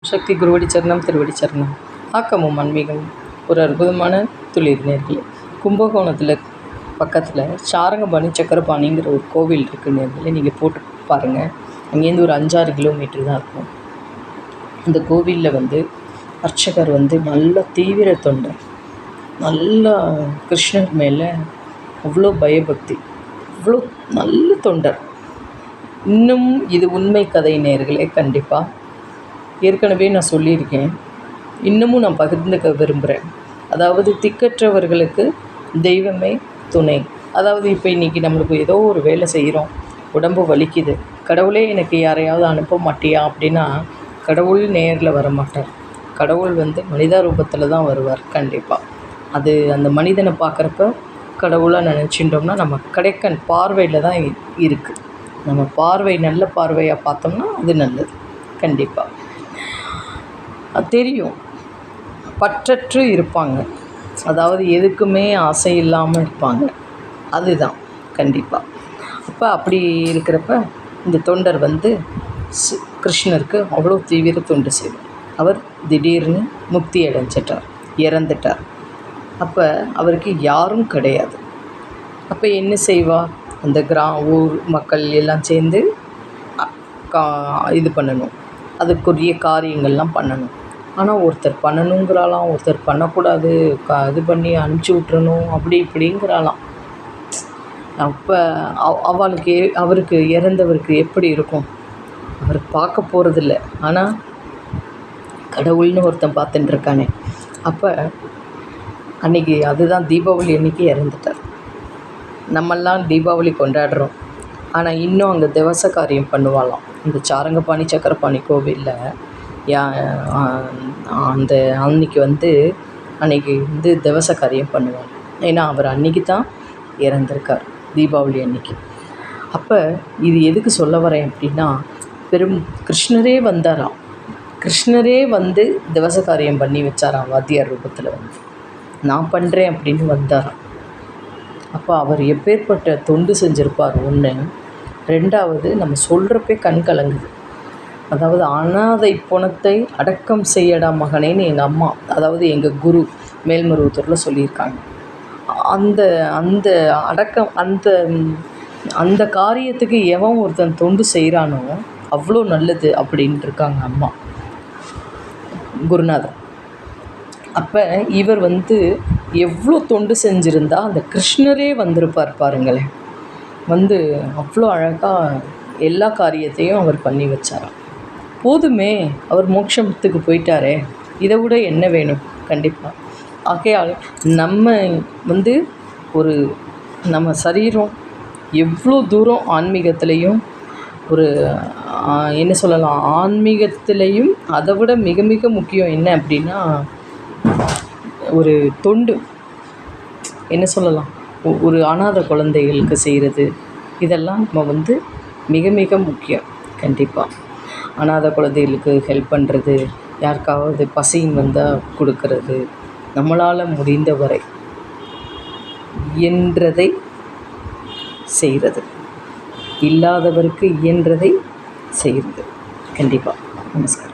சக்தி குருவடி சரணம் திருவடி சரணம். ஆக்கமும் ஆன்மீகம் ஒரு அற்புதமான துளிர் நேர்களே. கும்பகோணத்தில் பக்கத்தில் சாரங்கபாணி சக்கரபாணிங்கிற ஒரு கோவில் இருக்குது நேர்களே. நீங்கள் போட்டு பாருங்கள். அங்கேருந்து ஒரு 5-6 கிலோமீட்டர் தான் இருக்கும். அந்த கோவிலில் அர்ச்சகர் நல்ல தீவிர தொண்டர், நல்லா கிருஷ்ணர் மேலே அவ்வளோ பயபக்தி, அவ்வளோ நல்ல தொண்டர். இன்னும் இது உண்மை கதை நேர்களே. கண்டிப்பாக ஏற்கனவே நான் சொல்லியிருக்கேன், இன்னமும் நான் பகிர்ந்துக்க விரும்புகிறேன். அதாவது திக்கற்றவர்களுக்கு தெய்வமே துணை. அதாவது இப்போ இன்றைக்கி நம்மளுக்கு ஏதோ ஒரு வேலை செய்கிறோம், உடம்பு வலிக்குது, கடவுளே எனக்கு யாரையாவது அனுப்ப மாட்டியா அப்படின்னா கடவுள் நேரில் வர மாட்டார். கடவுள் மனித ரூபத்தில் தான் வருவார். கண்டிப்பாக அது அந்த மனிதனை பார்க்குறப்ப கடவுளாக நினச்சிட்டோம்னா நம்ம கடைக்கண் பார்வையில் தான் இருக்குது. நம்ம பார்வை நல்ல பார்வையாக பார்த்தோம்னா அது நல்லது. கண்டிப்பாக தெரியும். பற்றற்று இருப்பாங்க, அதாவது எதுக்குமே ஆசை இல்லாமல் இருப்பாங்க. அதுதான் கண்டிப்பாக. அப்போ அப்படி இருக்கிறப்ப இந்த தொண்டர் கிருஷ்ணருக்கு அவ்வளோ தீவிர தொண்டு செய்வார். அவர் திடீர்னு முக்தி அடைஞ்சிட்டார், இறந்துட்டார். அப்போ அவருக்கு யாரும் கிடையாது. அப்போ என்ன செய்வார்? அந்த ஊர் மக்கள் எல்லாம் சேர்ந்து இது பண்ணணும், அதுக்குரிய காரியங்கள்லாம் பண்ணணும். ஆனால் ஒருத்தர் பண்ணணுங்கிறாலாம், ஒருத்தர் பண்ணக்கூடாது, இது பண்ணி அனுப்பிச்சி விட்றணும், அப்படி இப்படிங்கிறாலாம். அப்போ அவருக்கு இறந்தவருக்கு எப்படி இருக்கும்? அவர் பார்க்க போகிறதில்ல, ஆனால் கடவுள்னு ஒருத்தன் பார்த்துட்டு இருக்கானே. அப்போ அன்றைக்கி அதுதான் தீபாவளி அன்றைக்கி இறந்துட்டார். நம்மெல்லாம் தீபாவளி கொண்டாடுறோம், ஆனால் இன்னும் அங்கே திவச காரியம் பண்ணுவாளாம். இந்த சாரங்கபாணி சக்கரபாணி கோவிலில் அந்த அன்னைக்கு அன்றைக்கி திவச காரியம் பண்ணுவாங்க. ஏன்னா அவர் அன்றைக்கி தான் இறந்துருக்கார், தீபாவளி அன்றைக்கி. அப்போ இது எதுக்கு சொல்ல வரேன் அப்படின்னா, கிருஷ்ணரே வந்தாராம். கிருஷ்ணரே திவச காரியம் பண்ணி வச்சாராம். வாத்தியார் ரூபத்தில் நான் பண்ணுறேன் அப்படின்னு வந்தாராம். அப்போ அவர் எப்பேற்பட்ட தொண்டு செஞ்சுருப்பார். ஒன்று. ரெண்டாவது, நம்ம சொல்கிறப்பே கண் கலங்குது. அதாவது அனாதை பணத்தை அடக்கம் செய்யடா மகனேன்னு எங்கள் அம்மா, அதாவது எங்கள் குரு மேல்மருவத்தூரில் சொல்லியிருக்காங்க. அந்த அந்த அடக்கம் அந்த காரியத்துக்கு எவன் ஒருத்தன் தொண்டு செய்கிறானோ அவ்வளோ நல்லது அப்படின்ட்டு இருக்காங்க அம்மா, குருநாதர். அப்போ இவர் எவ்வளோ தொண்டு செஞ்சுருந்தா அந்த கிருஷ்ணரே வந்திருப்பார் பாருங்களேன். அவ்வளோ அழகாக எல்லா காரியத்தையும் அவர் பண்ணி வச்சாராம். போதுமே, அவர் மோட்சத்துக்கு போயிட்டாரே, இதை விட என்ன வேணும்? கண்டிப்பாக. ஆகையால் நம்ம ஒரு நம்ம சரீரம் எவ்வளோ தூரம் ஆன்மீகத்திலையும் ஒரு என்ன சொல்லலாம், ஆன்மீகத்திலையும் அதை விட மிக மிக முக்கியம் என்ன அப்படின்னா ஒரு தொண்டு, என்ன சொல்லலாம், ஒரு அனாதை குழந்தைகளுக்கு செய்கிறது, இதெல்லாம் நம்ம மிக மிக முக்கியம். கண்டிப்பாக அனாதை குழந்தைகளுக்கு ஹெல்ப் பண்ணுறது, யாருக்காவது பசின்னு வந்தால் கொடுக்கறது, நம்மளால் முடிந்தவரை இயன்றதை செய்கிறது, இல்லாதவருக்கு இயன்றதை செய்கிறது. கண்டிப்பாக. நமஸ்காரம்.